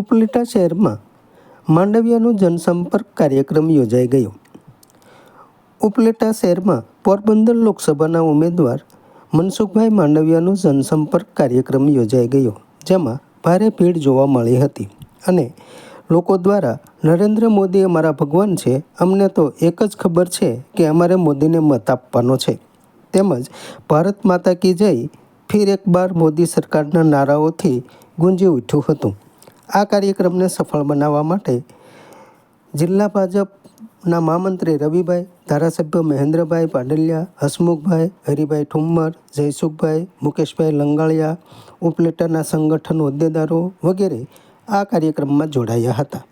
ઉપલેટા શહેરમાં માંડવિયાનો જનસંપર્ક કાર્યક્રમ યોજાઈ ગયો। ઉપલેટા શહેરમાં પોરબંદર લોકસભાના ઉમેદવાર મનસુખભાઈ માંડવિયાનો જનસંપર્ક કાર્યક્રમ યોજાઈ ગયો, જેમાં ભારે ભીડ જોવા મળી હતી અને લોકો દ્વારા નરેન્દ્ર મોદી અમારા ભગવાન છે, અમને તો એક જ ખબર છે કે અમારે મોદીને મત આપવાનો છે, તેમજ ભારત માતા કી જય, ફિર એક બાર મોદી સરકારના નારાઓથી ગુંજી ઉઠ્યું હતું। આ કાર્યક્રમને સફળ બનાવવા માટે જિલ્લા ભાજપના મહામંત્રી રવિભાઈ, ધારાસભ્ય મહેન્દ્રભાઈ પાડલિયા, હસમુખભાઈ, હરિભાઈ ઠુમ્મર, જયસુખભાઈ, મુકેશભાઈ લંગાળિયા, ઉપલેટાના સંગઠન હોદ્દેદારો વગેરે આ કાર્યક્રમમાં જોડાયા હતા।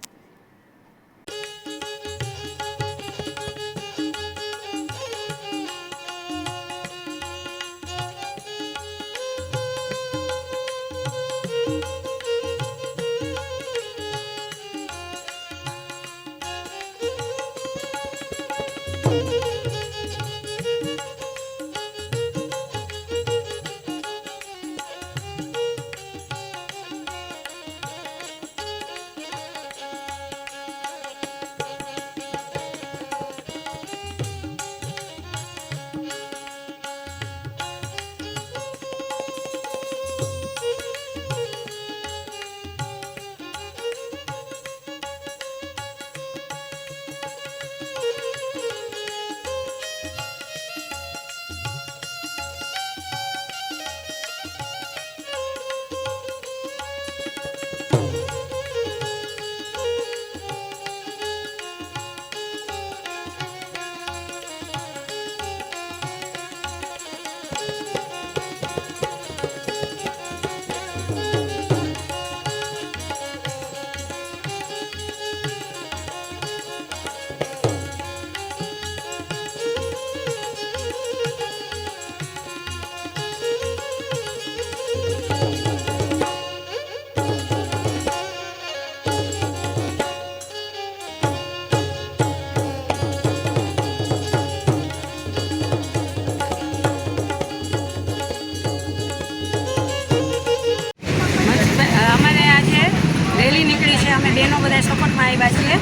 રેલી નીકળી છે, અમે બહેનો બધા સપોર્ટમાં આવ્યા છીએ।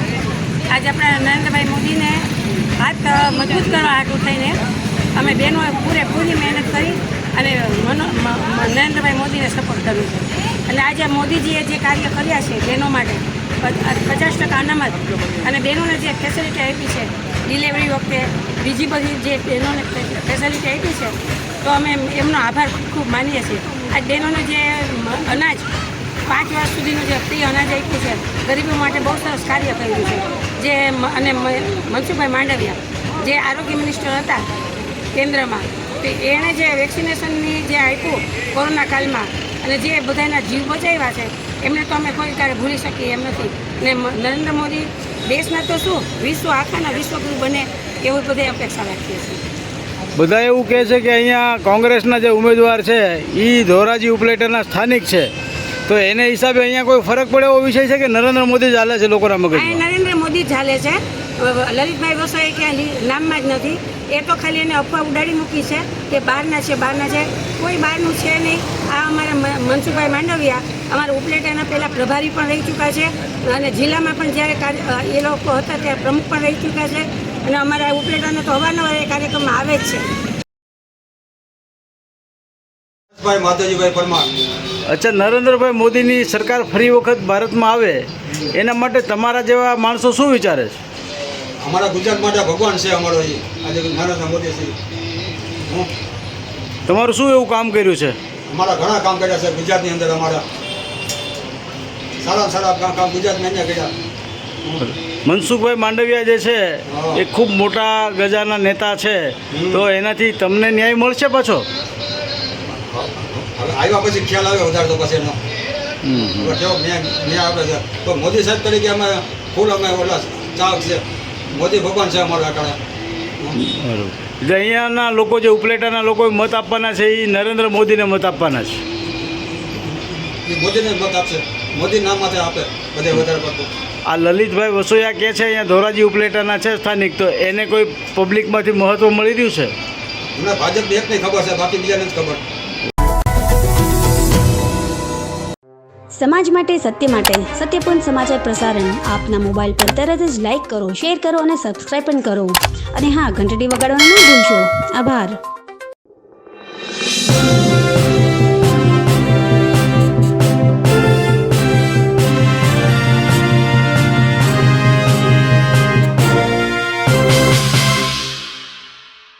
આજે આપણા નરેન્દ્રભાઈ મોદીને હાથ મજબૂત કરવા હાટું થઈને અમે બહેનોએ પૂરેપૂરી મહેનત કરી અને નરેન્દ્રભાઈ મોદીને સપોર્ટ કર્યું છે। એટલે આજે મોદીજીએ જે કાર્ય કર્યા છે બહેનો માટે 50% અનામત અને બહેનોને જે ફેસિલિટી આપી છે, ડિલિવરી વખતે બીજી બધી જે બહેનોને ફેસિલિટી આપી છે, તો અમે એમનો આભાર ખૂબ માનીએ છીએ। આજ બહેનોને જે અનાજ 5 વર્ષ સુધીનું જે ફ્રી અનાજ આપ્યું છે, ગરીબો માટે બહુ સરસ કાર્ય કર્યું છે। જે અને મનસુખભાઈ માંડવિયા જે આરોગ્ય મિનિસ્ટર હતા કેન્દ્રમાં, તો એણે જે વેક્સિનેશનની જે આપ્યું કોરોના કાળમાં અને જે બધાના જીવ બચાવ્યા છે, એમને તો અમે કોઈ ક્યારે ભૂલી શકીએ એમ નથી। અને નરેન્દ્ર મોદી દેશના તો શું આખાના વિશ્વગુરુ બને એવી બધી અપેક્ષા રાખીએ છીએ। બધા એવું કહે છે કે અહીંયા કોંગ્રેસના જે ઉમેદવાર છે એ ધોરાજી ઉપલેટાના સ્થાનિક છે, તો એને હિસાબે અહીંયા કોઈ ફરક પડે એવો વિષય છે કે નરેન્દ્ર મોદી ચાલે છે લોકોના મગજમાં? નરેન્દ્ર મોદી ચાલે છે। લલિતભાઈ વસોએ ક્યાં નામમાં જ નથી, એ તો ખાલી એને અફવા ઉડાડી મૂકી છે કે બહારના છે, કોઈ બહારનું છે નહીં। આ અમારા મનસુખભાઈ માંડવિયા અમારા ઉપલેટાના પહેલાં પ્રભારી પણ રહી ચૂક્યા છે અને જિલ્લામાં પણ જ્યારે એ લોકો હતા ત્યારે પ્રમુખ પણ રહી ચૂક્યા છે અને અમારા ઉપલેટાના તો અવારનવાર એ કાર્યક્રમમાં આવે જ છે। માતાજીભાઈ પરમાર। અચ્છા, નરેન્દ્રભાઈ મોદીની સરકાર ફરી વખત ભારતમાં આવે એના માટે તમારા જેવા માણસો શું વિચારે છે? અમારા ગુજરાત માટે ભગવાન છે અમારો આજે નરેન્દ્ર મોદી છે। તમારું શું એવું કામ કર્યું છે? અમારા ઘણા કામ કર્યા છે ગુજરાતની અંદર, અમારા સારા કામ ગુજરાતની અંદર કર્યા। મનસુખભાઈ માંડવિયા જે છે એ ખૂબ મોટા ગજાના નેતા છે, તો એનાથી તમને ન્યાય મળશે પાછો? આવ્યા પછી ખ્યાલ આવ્યો વધારે, તો પછી એનો કેવો ન્યાય આપે છે। તો મોદી સાહેબ તરીકે અમે ફૂલ અમે ઓલા ચાહક છે, મોદી ભગવાન છે અમારા કારણે। બરાબર, એટલે અહીંયાના લોકો જે ઉપલેટાના લોકો મત આપવાના છે એ નરેન્દ્ર મોદીને મત આપવાના છે? એ મોદીને મત આપશે, મોદી નામ માથે આપે બધે વધારે પડતું। આ લલિતભાઈ વસોયા કહે છે અહીંયા ધોરાજી ઉપલેટાના છે સ્થાનિક, તો એને કોઈ પબ્લિકમાંથી મહત્વ મળી રહ્યું છે? અમને ભાજપની એકની ખબર છે, બાકી બીજાને જ ખબર। સમાજ માટે, સત્ય માટે, સત્યપૂર્ણ સમાચાર પ્રસારણ આપના મોબાઈલ પર તરત જ લાઈક કરો, શેર કરો અને સબસ્ક્રાઈબ પણ કરો. અને હા, ઘંટડી વગાડવાનું ન ભૂલશો. આભાર.